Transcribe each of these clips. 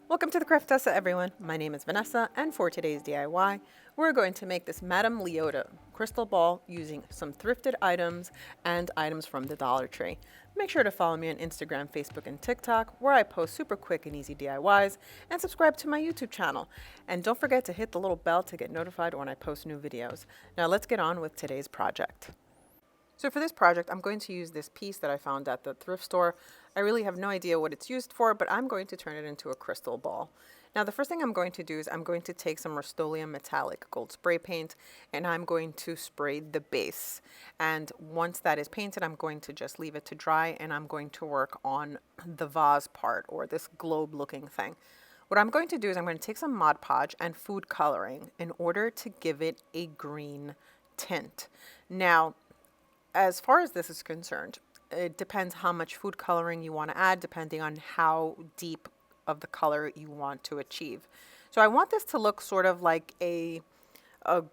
Welcome to the Craftessa, everyone. My name is Vanessa, and for today's DIY, we're going to make this Madame Leota crystal ball using some thrifted items and items from the Dollar Tree. Make sure to follow me on Instagram, Facebook, and TikTok, where I post super quick and easy DIYs, and subscribe to my YouTube channel. And don't forget to hit the little bell to get notified when I post new videos. Now let's get on with today's project. So for this project, I'm going to use this piece that I found at the thrift store. I really have no idea what it's used for, but I'm going to turn it into a crystal ball. Now the first thing I'm going to do is I'm going to take some Rust-Oleum metallic gold spray paint and I'm going to spray the base. And once that is painted, I'm going to just leave it to dry and I'm going to work on the vase part, or this globe looking thing. What I'm going to do is I'm going to take some Mod Podge and food coloring in order to give it a green tint. Now, as far as this is concerned, it depends how much food coloring you want to add, depending on how deep of the color you want to achieve. So I want this to look sort of like a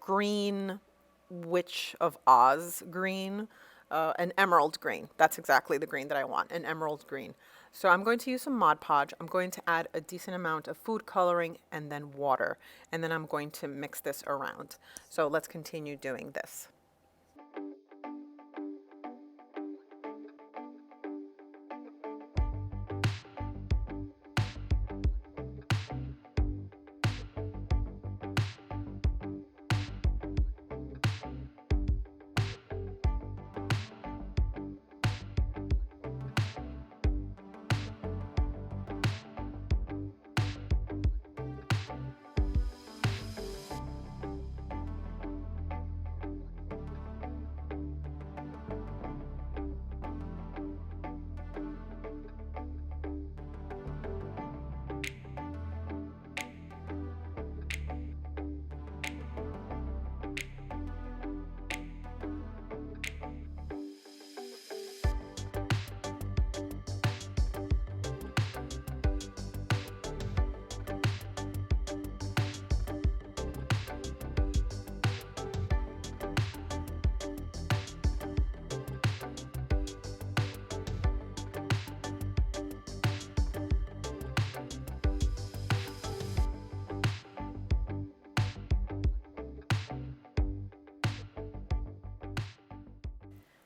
green Witch of Oz green, an emerald green. That's exactly the green that I want, an emerald green. So I'm going to use some Mod Podge. I'm going to add a decent amount of food coloring and then water. And then I'm going to mix this around. So let's continue doing this.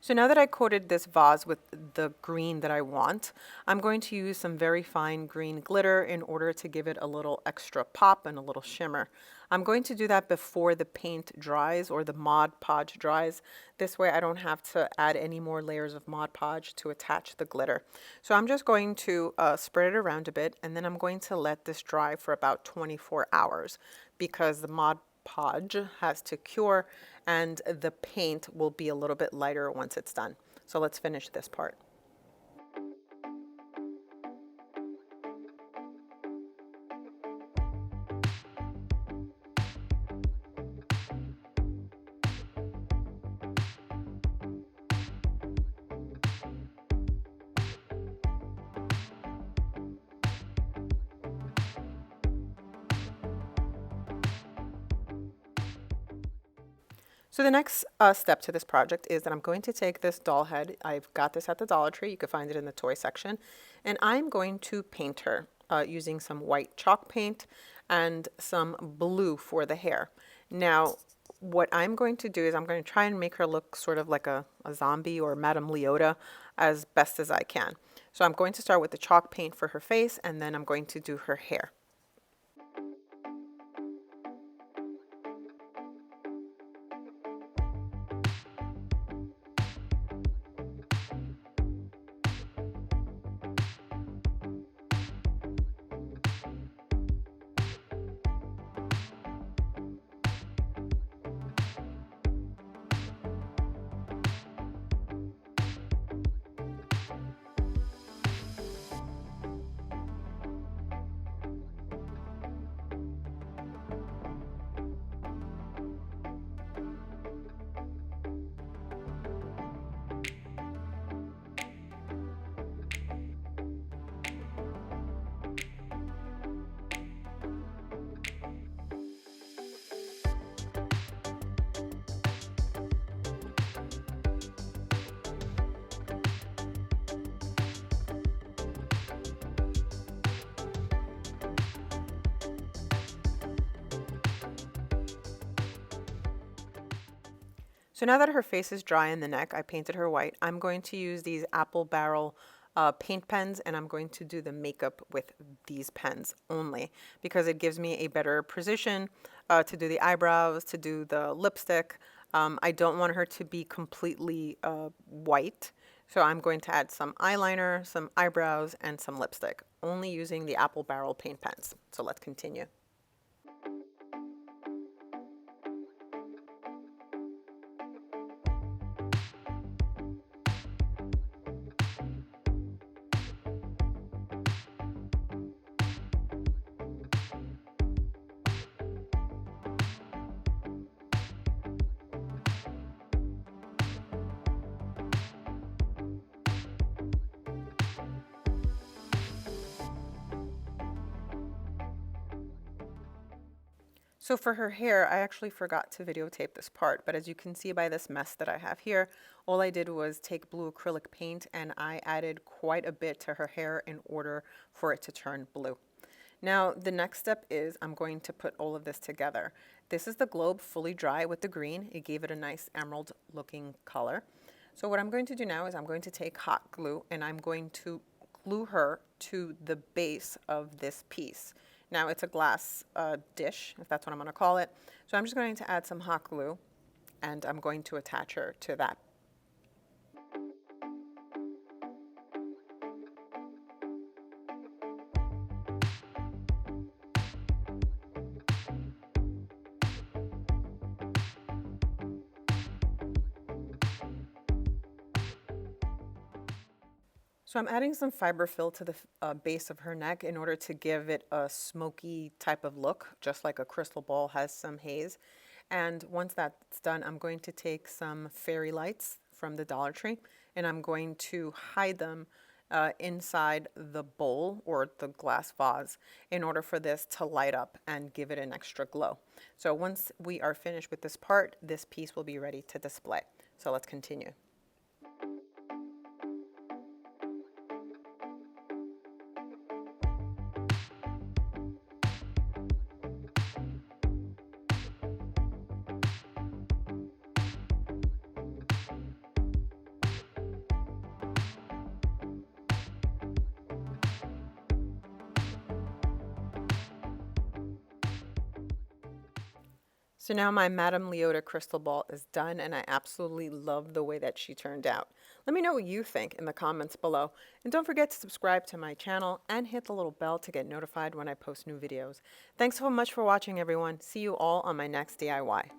So now that I coated this vase with the green that I want, I'm going to use some very fine green glitter in order to give it a little extra pop and a little shimmer. I'm going to do that before the paint dries or the Mod Podge dries. This way I don't have to add any more layers of Mod Podge to attach the glitter. So I'm just going to spread it around a bit, and then I'm going to let this dry for about 24 hours because the Mod Podge has to cure and the paint will be a little bit lighter once it's done. So let's finish this part. So the next step to this project is that I'm going to take this doll head. I've got this at the Dollar Tree. You can find it in the toy section. And I'm going to paint her using some white chalk paint and some blue for the hair. Now, what I'm going to do is I'm going to try and make her look sort of like a zombie or Madame Leota as best as I can. So I'm going to start with the chalk paint for her face, and then I'm going to do her hair. So now that her face is dry in the neck, I painted her white. I'm going to use these Apple Barrel paint pens, and I'm going to do the makeup with these pens only because it gives me a better precision to do the eyebrows, to do the lipstick. I don't want her to be completely white, so I'm going to add some eyeliner, some eyebrows, and some lipstick, only using the Apple Barrel paint pens. So let's continue. So for her hair, I actually forgot to videotape this part, but as you can see by this mess that I have here, all I did was take blue acrylic paint and I added quite a bit to her hair in order for it to turn blue. Now, the next step is I'm going to put all of this together. This is the globe fully dry with the green. It gave it a nice emerald looking color. So what I'm going to do now is I'm going to take hot glue and I'm going to glue her to the base of this piece. Now it's a glass dish, if that's what I'm going to call it. So I'm just going to add some hot glue and I'm going to attach her to that. So I'm adding some fiberfill to the base of her neck in order to give it a smoky type of look, just like a crystal ball has some haze. And once that's done, I'm going to take some fairy lights from the Dollar Tree and I'm going to hide them inside the bowl or the glass vase in order for this to light up and give it an extra glow. So once we are finished with this part, this piece will be ready to display. So let's continue. So now my Madame Leota crystal ball is done and I absolutely love the way that she turned out. Let me know what you think in the comments below. And don't forget to subscribe to my channel and hit the little bell to get notified when I post new videos. Thanks so much for watching, everyone. See you all on my next DIY.